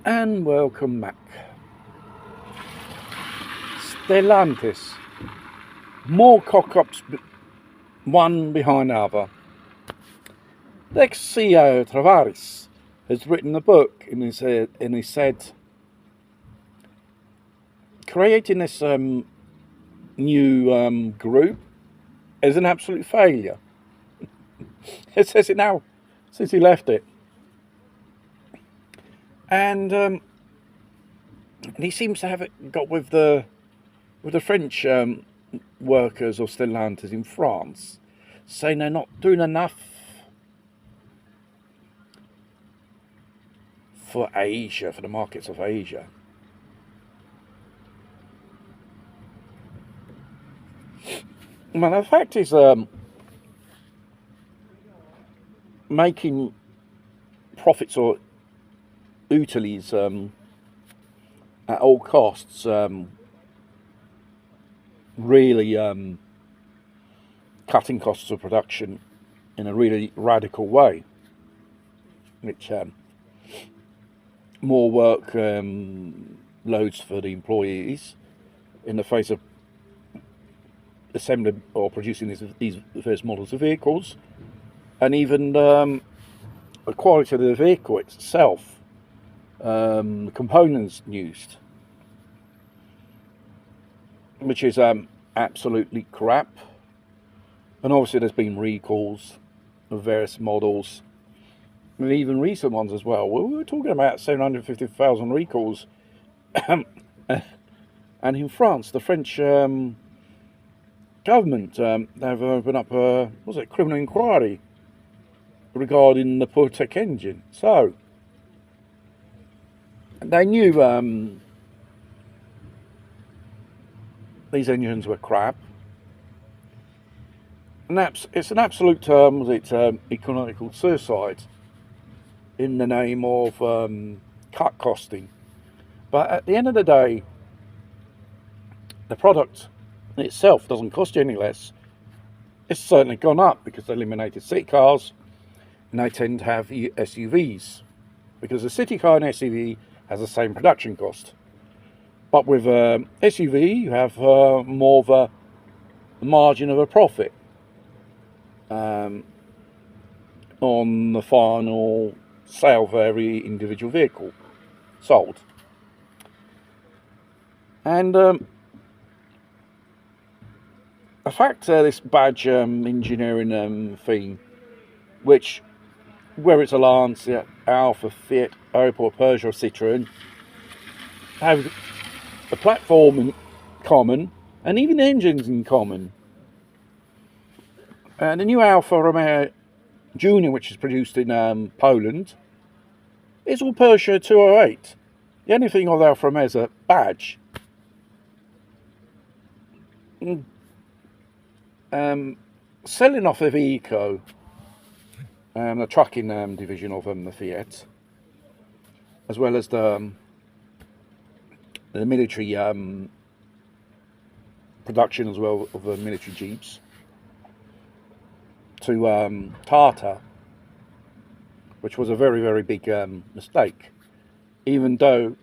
And welcome back. Stellantis. More cock-ups, one behind the other. The ex-CEO Travaris has written a book and he said creating this new group is an absolute failure. It says it now since he left it. And he seems to have it got with the French workers or stellantis in France, saying they're not doing enough for Asia, for the markets of Asia. Well, the fact is, making profits or utilities at all costs really cutting costs of production in a really radical way, which more work loads for the employees in the face of assembling or producing these first models of vehicles, and even the quality of the vehicle itself, components used, which is absolutely crap. And obviously there's been recalls of various models, and even recent ones as well. We were talking about 750,000 recalls. And in France, the French government have opened up a criminal inquiry regarding the Portec engine. So they knew these engines were crap, and it's an absolute economical suicide in the name of cut costing. But at the end of the day, the product itself doesn't cost you any less. It's certainly gone up because they eliminated city cars, and they tend to have SUVs, because a city car and SUV has the same production cost. But with SUV, you have more of a margin of a profit on the final sale for every individual vehicle sold. And the fact this badge engineering thing, which, whether it's a Lancia, Alfa, Fiat, Opel, Peugeot, Citroën, have the platform in common and even engines in common. And the new Alfa Romeo Junior, which is produced in Poland, is all Peugeot 208. The only thing of the Alfa Romeo is a badge. Selling off of Eco, the trucking division of the Fiat, as well as the military production as well of the military jeeps, to Tata, which was a very, very big mistake, even though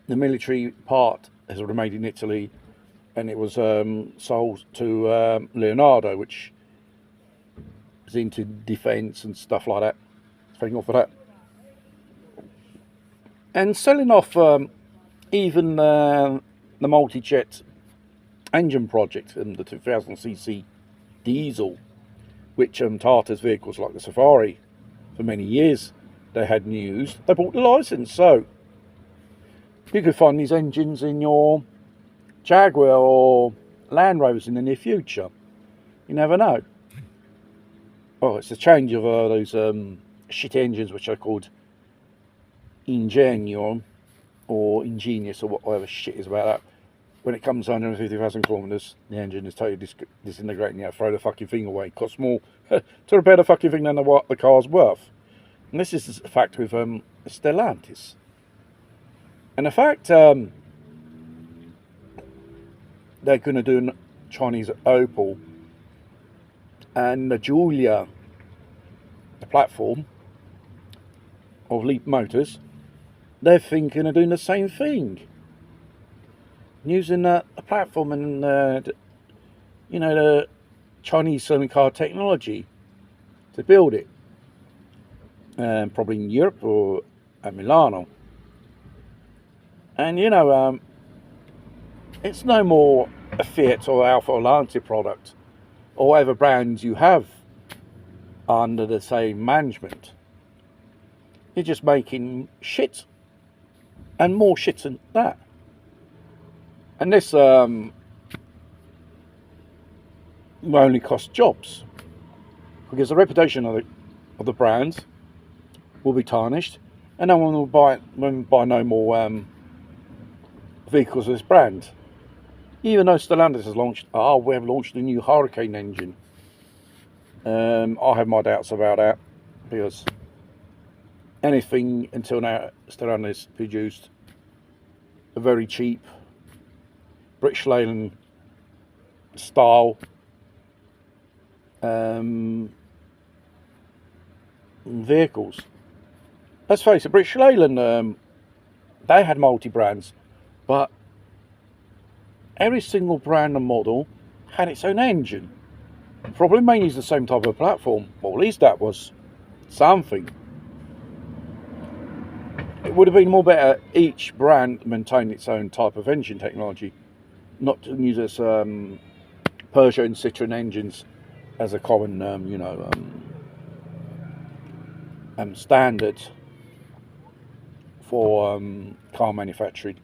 the military part has remained in Italy, and it was sold to Leonardo, which is into defence and stuff like that, selling off of that. And selling off even the multi-jet engine project and the 2000cc diesel, which Tata's vehicles like the Safari, for many years they hadn't used. They bought the licence, so you could find these engines in your Jaguar or Land Rovers in the near future. You never know. Well, it's a change of those shit engines which are called Ingenio or Ingenious or whatever shit is about that. When it comes to 150,000 kilometres, the engine is totally disintegrating. You throw the fucking thing away. It costs more to repair the fucking thing than what the car's worth. And this is the fact with Stellantis. And the fact they're going to do Chinese Opel and the Giulia, the platform of Leap Motors, they're thinking of doing the same thing, using a platform and the Chinese selling car technology to build it, probably in Europe or at Milano. And it's no more a Fiat or Alfa or Lancia product or whatever brands you have under the same management. You're just making shit and more shit than that. And this will only cost jobs, because the reputation of the brands will be tarnished, and no one will buy no more vehicles of this brand. Even though Stellantis has launched, we have launched a new Hurricane engine. I have my doubts about that, because anything until now Stellantis produced a very cheap British Leyland style vehicles. Let's face it, British Leyland, they had multi-brands, but every single brand and model had its own engine. Probably mainly use the same type of platform, or at least that was something. It would have been more better each brand maintained its own type of engine technology, not to use this Peugeot and Citroen engines as a common standard for car manufacturing.